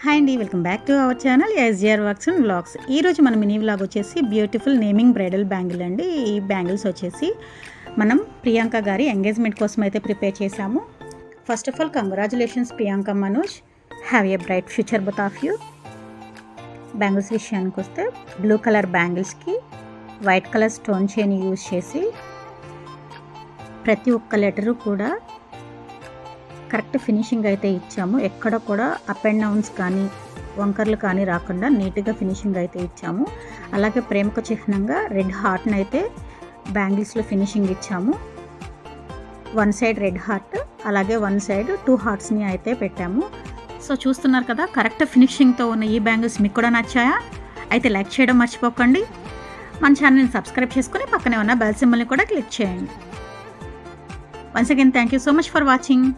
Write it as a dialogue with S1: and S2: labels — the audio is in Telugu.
S1: హాయ్ అండి, welcome back to our channel SGR works and vlogs. ఈరోజు మన మినీ వ్లాగ్ వచ్చేసి బ్యూటిఫుల్ నేమింగ్ బ్రైడల్ బ్యాంగిల్ అండి. ఈ బ్యాంగిల్స్ వచ్చేసి మనం ప్రియాంక గారి ఎంగేజ్మెంట్ కోసం అయితే ప్రిపేర్ చేశాము. First of all congratulations Priyanka, Manoj. Have a bright future both of you. Bangles విషయానికి వస్తే బ్లూ కలర్ బ్యాంగిల్స్కి white colour stone chain use చేసి ప్రతి ఒక్క లెటరు కూడా కరెక్ట్ ఫినిషింగ్ అయితే ఇచ్చాము. ఎక్కడ కూడా అప్ అండ్ డౌన్స్ కానీ వంకర్లు కానీ రాకుండా నీట్గా ఫినిషింగ్ అయితే ఇచ్చాము. అలాగే ప్రేమకు చిహ్నంగా రెడ్ హార్ట్ని అయితే బ్యాంగిల్స్లో ఫినిషింగ్ ఇచ్చాము. వన్ సైడ్ రెడ్ హార్ట్, అలాగే వన్ సైడ్ 2 హార్ట్స్ని అయితే పెట్టాము. సో చూస్తున్నారు కదా, కరెక్ట్ ఫినిషింగ్తో ఉన్న ఈ బ్యాంగిల్స్ మీకు కూడా నచ్చాయా? అయితే లైక్ చేయడం మర్చిపోకండి. మన ఛానల్ని సబ్స్క్రైబ్ చేసుకుని పక్కనే ఉన్న బెల్ సింబల్ని కూడా క్లిక్ చేయండి. Once again thank you so much for watching.